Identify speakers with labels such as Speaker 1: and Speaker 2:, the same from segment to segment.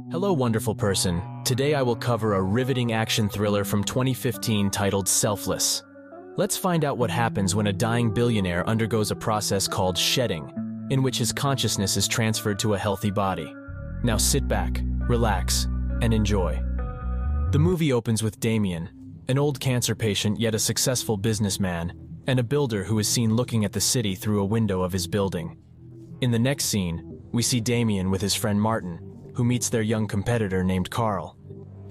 Speaker 1: Hello, wonderful person. Today I will cover a riveting action thriller from 2015 titled Selfless. Let's find out what happens when a dying billionaire undergoes a process called shedding, in which his consciousness is transferred to a healthy body. Now sit back, relax, and enjoy. The movie opens with Damian, an old cancer patient yet a successful businessman, and a builder who is seen looking at the city through a window of his building. In the next scene, we see Damian with his friend Martin, who meets their young competitor named Carl.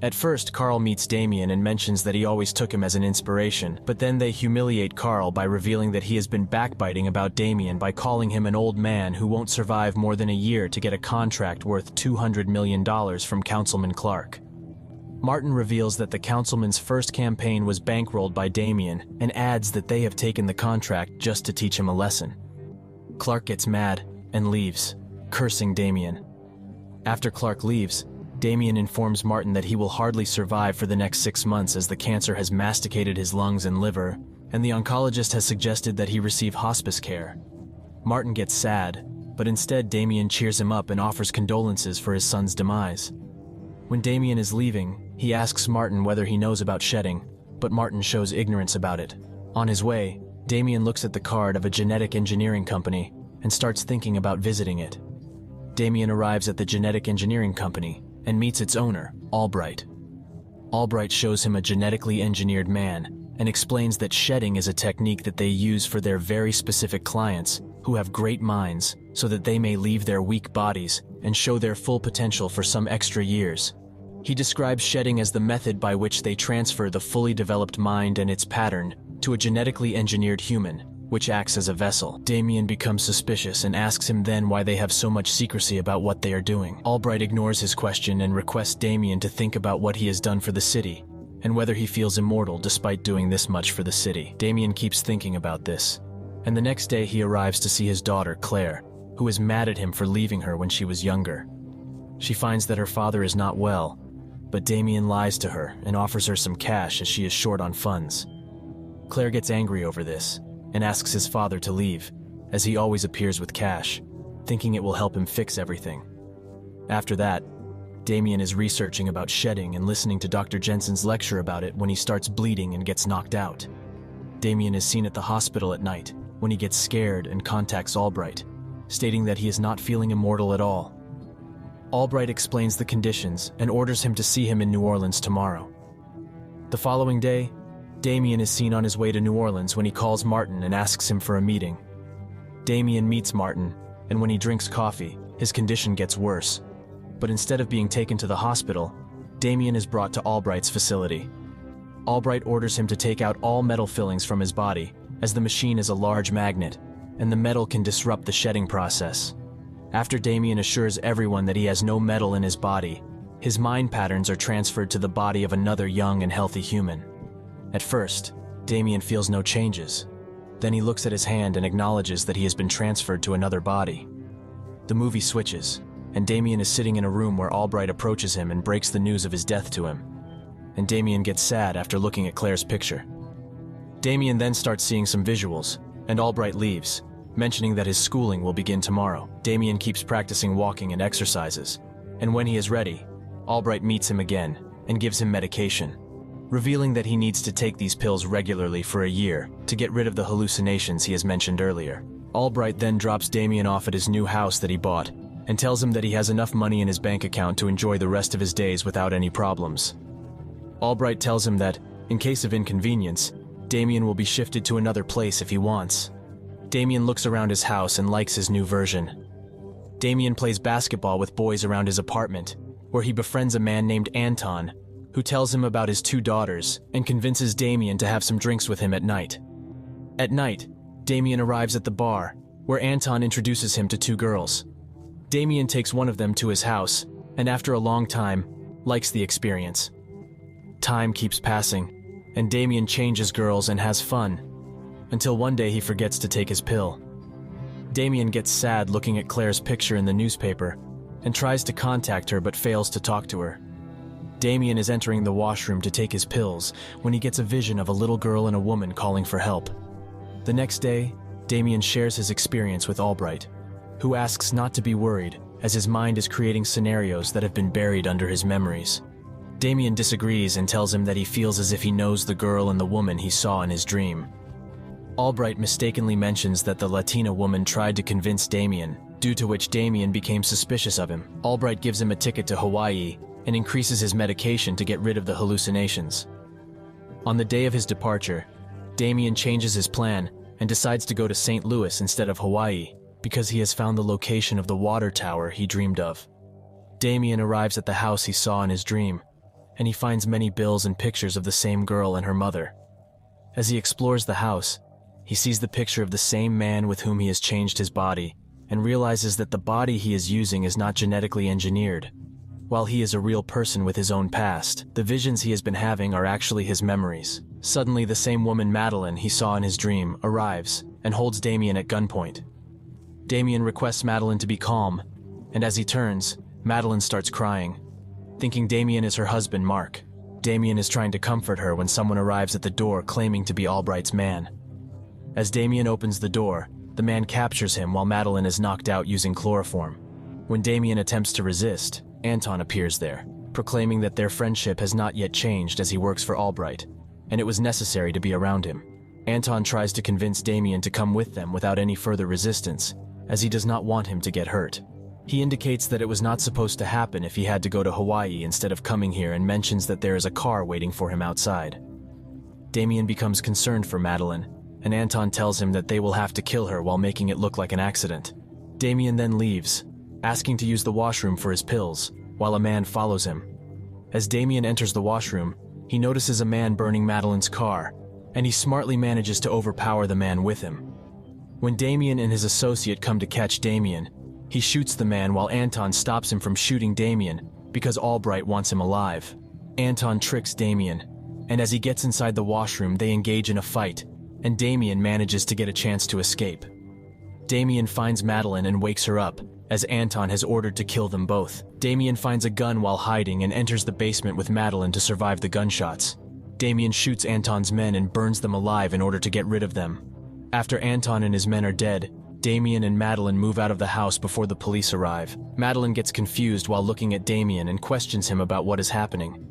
Speaker 1: At first, Carl meets Damian and mentions that he always took him as an inspiration, but then they humiliate Carl by revealing that he has been backbiting about Damian by calling him an old man who won't survive more than a year to get a contract worth $200 million from Councilman Clark. Martin reveals that the councilman's first campaign was bankrolled by Damian and adds that they have taken the contract just to teach him a lesson. Clark gets mad and leaves, cursing Damian. After Clark leaves, Damian informs Martin that he will hardly survive for the next 6 months as the cancer has masticated his lungs and liver, and the oncologist has suggested that he receive hospice care. Martin gets sad, but instead Damian cheers him up and offers condolences for his son's demise. When Damian is leaving, he asks Martin whether he knows about shedding, but Martin shows ignorance about it. On his way, Damian looks at the card of a genetic engineering company and starts thinking about visiting it. Damian arrives at the genetic engineering company and meets its owner, Albright. Albright shows him a genetically engineered man and explains that shedding is a technique that they use for their very specific clients who have great minds so that they may leave their weak bodies and show their full potential for some extra years. He describes shedding as the method by which they transfer the fully developed mind and its pattern to a genetically engineered human, which acts as a vessel. Damian becomes suspicious and asks him then why they have so much secrecy about what they are doing. Albright ignores his question and requests Damian to think about what he has done for the city and whether he feels immortal despite doing this much for the city. Damian keeps thinking about this, and the next day he arrives to see his daughter, Claire, who is mad at him for leaving her when she was younger. She finds that her father is not well, but Damian lies to her and offers her some cash as she is short on funds. Claire gets angry over this and asks his father to leave, as he always appears with cash, thinking it will help him fix everything. After that, Damian is researching about shedding and listening to Dr. Jensen's lecture about it when he starts bleeding and gets knocked out. Damian is seen at the hospital at night when he gets scared and contacts Albright, stating that he is not feeling immortal at all. Albright explains the conditions and orders him to see him in New Orleans tomorrow. The following day, Damian is seen on his way to New Orleans when he calls Martin and asks him for a meeting. Damian meets Martin, and when he drinks coffee, his condition gets worse. But instead of being taken to the hospital, Damian is brought to Albright's facility. Albright orders him to take out all metal fillings from his body, as the machine is a large magnet, and the metal can disrupt the shedding process. After Damian assures everyone that he has no metal in his body, his mind patterns are transferred to the body of another young and healthy human. At first, Damian feels no changes. Then he looks at his hand and acknowledges that he has been transferred to another body. The movie switches, and Damian is sitting in a room where Albright approaches him and breaks the news of his death to him. And Damian gets sad after looking at Claire's picture. Damian then starts seeing some visuals, and Albright leaves, mentioning that his schooling will begin tomorrow. Damian keeps practicing walking and exercises, and when he is ready, Albright meets him again and gives him medication, revealing that he needs to take these pills regularly for a year to get rid of the hallucinations he has mentioned earlier. Albright then drops Damian off at his new house that he bought and tells him that he has enough money in his bank account to enjoy the rest of his days without any problems. Albright tells him that, in case of inconvenience, Damian will be shifted to another place if he wants. Damian looks around his house and likes his new version. Damian plays basketball with boys around his apartment, where he befriends a man named Anton, who tells him about his 2 daughters and convinces Damian to have some drinks with him at night. At night, Damian arrives at the bar, where Anton introduces him to 2 girls. Damian takes one of them to his house, and after a long time, likes the experience. Time keeps passing, and Damian changes girls and has fun, until one day he forgets to take his pill. Damian gets sad looking at Claire's picture in the newspaper, and tries to contact her but fails to talk to her. Damian is entering the washroom to take his pills when he gets a vision of a little girl and a woman calling for help. The next day, Damian shares his experience with Albright, who asks not to be worried as his mind is creating scenarios that have been buried under his memories. Damian disagrees and tells him that he feels as if he knows the girl and the woman he saw in his dream. Albright mistakenly mentions that the Latina woman tried to convince Damian, due to which Damian became suspicious of him. Albright gives him a ticket to Hawaii and increases his medication to get rid of the hallucinations. On the day of his departure, Damian changes his plan and decides to go to St. Louis instead of Hawaii because he has found the location of the water tower he dreamed of. Damian arrives at the house he saw in his dream, and he finds many bills and pictures of the same girl and her mother. As he explores the house, he sees the picture of the same man with whom he has changed his body and realizes that the body he is using is not genetically engineered. While he is a real person with his own past, the visions he has been having are actually his memories. Suddenly, the same woman Madeline he saw in his dream arrives and holds Damian at gunpoint. Damian requests Madeline to be calm, and as he turns, Madeline starts crying. Thinking Damian is her husband, Mark, Damian is trying to comfort her when someone arrives at the door claiming to be Albright's man. As Damian opens the door, the man captures him while Madeline is knocked out using chloroform. When Damian attempts to resist, Anton appears there, proclaiming that their friendship has not yet changed as he works for Albright, and it was necessary to be around him. Anton tries to convince Damian to come with them without any further resistance, as he does not want him to get hurt. He indicates that it was not supposed to happen if he had to go to Hawaii instead of coming here and mentions that there is a car waiting for him outside. Damian becomes concerned for Madeline, and Anton tells him that they will have to kill her while making it look like an accident. Damian then leaves, asking to use the washroom for his pills, while a man follows him. As Damian enters the washroom, he notices a man burning Madeline's car, and he smartly manages to overpower the man with him. When Damian and his associate come to catch Damian, he shoots the man while Anton stops him from shooting Damian because Albright wants him alive. Anton tricks Damian, and as he gets inside the washroom, they engage in a fight, and Damian manages to get a chance to escape. Damian finds Madeline and wakes her up, as Anton has ordered to kill them both. Damian finds a gun while hiding and enters the basement with Madeline to survive the gunshots. Damian shoots Anton's men and burns them alive in order to get rid of them. After Anton and his men are dead, Damian and Madeline move out of the house before the police arrive. Madeline gets confused while looking at Damian and questions him about what is happening.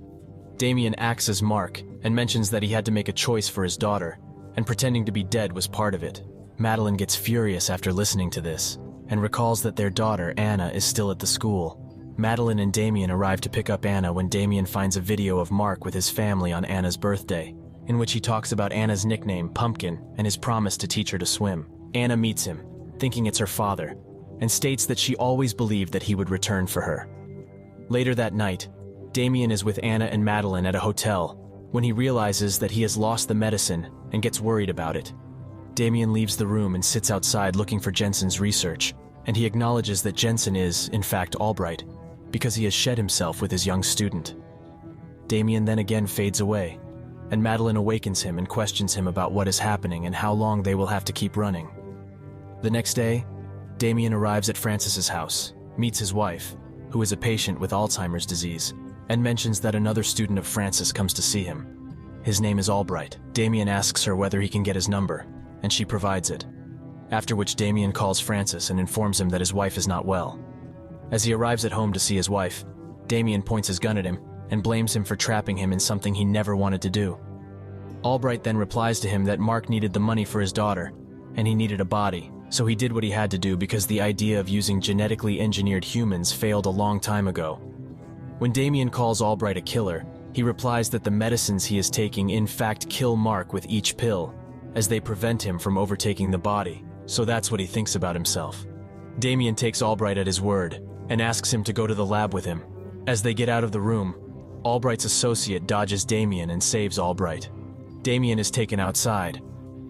Speaker 1: Damian acts as Mark and mentions that he had to make a choice for his daughter, and pretending to be dead was part of it. Madeline gets furious after listening to this, and recalls that their daughter, Anna, is still at the school. Madeline and Damian arrive to pick up Anna when Damian finds a video of Mark with his family on Anna's birthday, in which he talks about Anna's nickname, Pumpkin, and his promise to teach her to swim. Anna meets him, thinking it's her father, and states that she always believed that he would return for her. Later that night, Damian is with Anna and Madeline at a hotel when he realizes that he has lost the medicine and gets worried about it. Damian leaves the room and sits outside looking for Jensen's research, and he acknowledges that Jensen is, in fact, Albright, because he has shed himself with his young student. Damian then again fades away, and Madeline awakens him and questions him about what is happening and how long they will have to keep running. The next day, Damian arrives at Francis's house, meets his wife, who is a patient with Alzheimer's disease, and mentions that another student of Francis comes to see him. His name is Albright. Damian asks her whether he can get his number, and she provides it, after which Damian calls Francis and informs him that his wife is not well. As he arrives at home to see his wife, Damian points his gun at him and blames him for trapping him in something he never wanted to do. Albright then replies to him that Mark needed the money for his daughter, and he needed a body, so he did what he had to do because the idea of using genetically engineered humans failed a long time ago. When Damian calls Albright a killer, he replies that the medicines he is taking in fact kill Mark with each pill, as they prevent him from overtaking the body, so that's what he thinks about himself. Damian takes Albright at his word and asks him to go to the lab with him. As they get out of the room, Albright's associate dodges Damian and saves Albright. Damian is taken outside,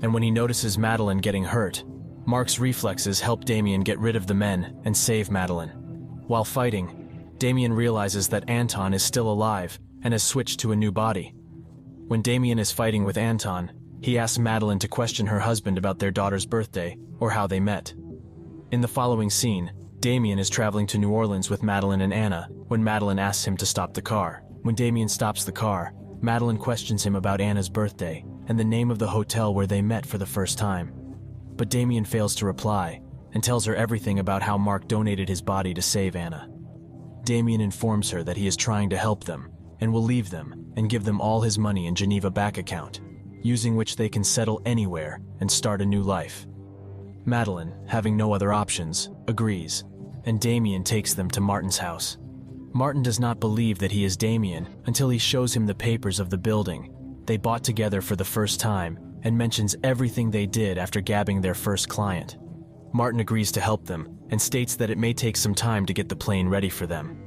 Speaker 1: and when he notices Madeline getting hurt, Mark's reflexes help Damian get rid of the men and save Madeline. While fighting, Damian realizes that Anton is still alive and has switched to a new body. When Damian is fighting with Anton, he asks Madeline to question her husband about their daughter's birthday or how they met. In the following scene, Damian is traveling to New Orleans with Madeline and Anna when Madeline asks him to stop the car. When Damian stops the car, Madeline questions him about Anna's birthday and the name of the hotel where they met for the first time. But Damian fails to reply, and tells her everything about how Mark donated his body to save Anna. Damian informs her that he is trying to help them and will leave them and give them all his money in Geneva bank account, using which they can settle anywhere and start a new life. Madeline, having no other options, agrees, and Damian takes them to Martin's house. Martin does not believe that he is Damian until he shows him the papers of the building they bought together for the first time and mentions everything they did after gabbing their first client. Martin agrees to help them and states that it may take some time to get the plane ready for them.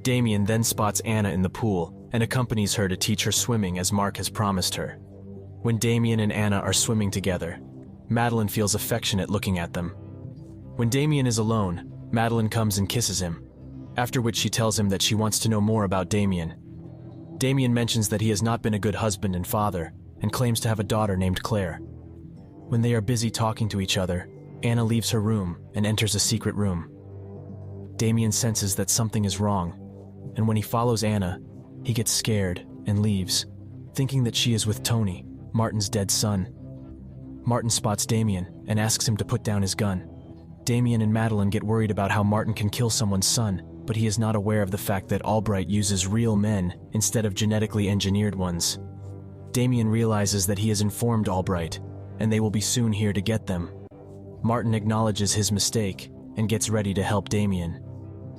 Speaker 1: Damian then spots Anna in the pool and accompanies her to teach her swimming as Mark has promised her. When Damian and Anna are swimming together, Madeline feels affectionate looking at them. When Damian is alone, Madeline comes and kisses him, after which she tells him that she wants to know more about Damian. Damian mentions that he has not been a good husband and father and claims to have a daughter named Claire. When they are busy talking to each other, Anna leaves her room and enters a secret room. Damian senses that something is wrong, and when he follows Anna, he gets scared and leaves, thinking that she is with Tony, Martin's dead son. Martin spots Damian and asks him to put down his gun. Damian and Madeline get worried about how Martin can kill someone's son, but he is not aware of the fact that Albright uses real men instead of genetically engineered ones. Damian realizes that he has informed Albright, and they will be soon here to get them. Martin acknowledges his mistake and gets ready to help Damian.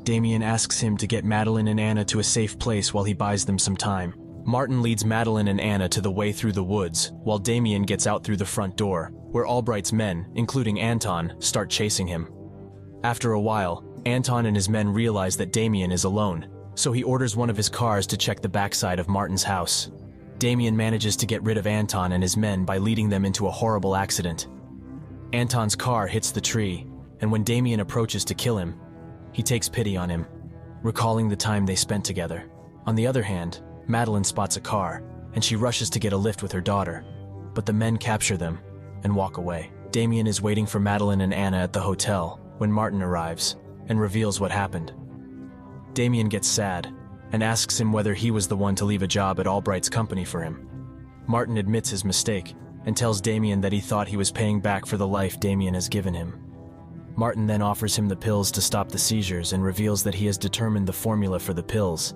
Speaker 1: Damian asks him to get Madeline and Anna to a safe place while he buys them some time. Martin leads Madeline and Anna to the way through the woods, while Damian gets out through the front door, where Albright's men, including Anton, start chasing him. After a while, Anton and his men realize that Damian is alone, so he orders one of his cars to check the backside of Martin's house. Damian manages to get rid of Anton and his men by leading them into a horrible accident. Anton's car hits the tree, and when Damian approaches to kill him, he takes pity on him, recalling the time they spent together. On the other hand, Madeline spots a car, and she rushes to get a lift with her daughter, but the men capture them and walk away. Damian is waiting for Madeline and Anna at the hotel when Martin arrives and reveals what happened. Damian gets sad and asks him whether he was the one to leave a job at Albright's company for him. Martin admits his mistake and tells Damian that he thought he was paying back for the life Damian has given him. Martin then offers him the pills to stop the seizures and reveals that he has determined the formula for the pills,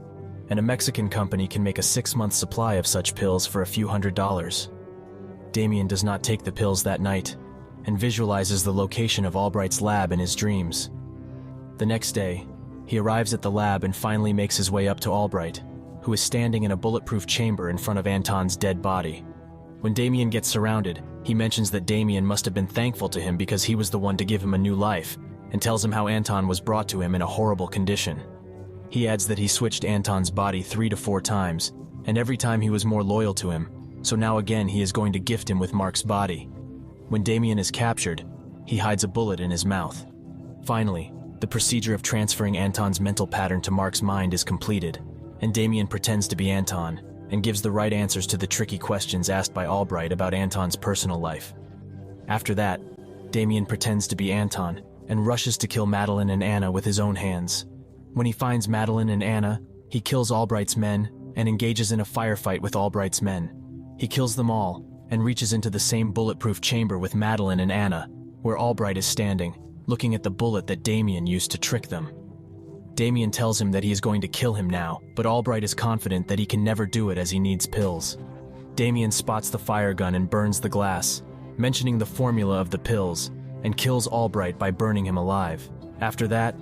Speaker 1: and a Mexican company can make a 6-month supply of such pills for a few $100s. Damian does not take the pills that night and visualizes the location of Albright's lab in his dreams. The next day, he arrives at the lab and finally makes his way up to Albright, who is standing in a bulletproof chamber in front of Anton's dead body. When Damian gets surrounded, he mentions that Damian must have been thankful to him because he was the one to give him a new life, and tells him how Anton was brought to him in a horrible condition. He adds that he switched Anton's body 3 to 4 times, and every time he was more loyal to him, so now again he is going to gift him with Mark's body. When Damian is captured, he hides a bullet in his mouth. Finally, the procedure of transferring Anton's mental pattern to Mark's mind is completed, and Damian pretends to be Anton and gives the right answers to the tricky questions asked by Albright about Anton's personal life. After that, Damian pretends to be Anton and rushes to kill Madeline and Anna with his own hands. When he finds Madeline and Anna, he kills Albright's men and engages in a firefight with Albright's men. He kills them all and reaches into the same bulletproof chamber with Madeline and Anna, where Albright is standing, looking at the bullet that Damian used to trick them. Damian tells him that he is going to kill him now, but Albright is confident that he can never do it as he needs pills. Damian spots the fire gun and burns the glass, mentioning the formula of the pills, and kills Albright by burning him alive. After that,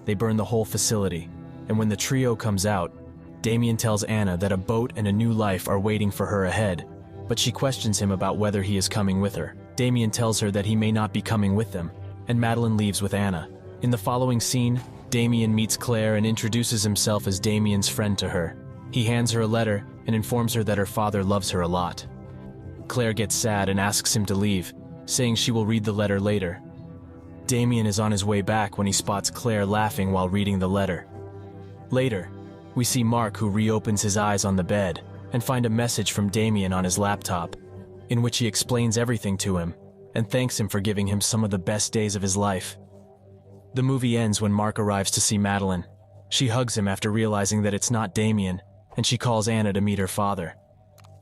Speaker 1: they burn the whole facility, and when the trio comes out, Damian tells Anna that a boat and a new life are waiting for her ahead, but she questions him about whether he is coming with her. Damian tells her that he may not be coming with them, and Madeline leaves with Anna. In the following scene, Damian meets Claire and introduces himself as Damian's friend to her. He hands her a letter and informs her that her father loves her a lot. Claire gets sad and asks him to leave, saying she will read the letter later. Damian is on his way back when he spots Claire laughing while reading the letter. Later, we see Mark, who reopens his eyes on the bed and find a message from Damian on his laptop, in which he explains everything to him and thanks him for giving him some of the best days of his life. The movie ends when Mark arrives to see Madeline. She hugs him after realizing that it's not Damian, and she calls Anna to meet her father.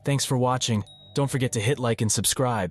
Speaker 1: Thanks for watching. Don't forget to hit like and subscribe.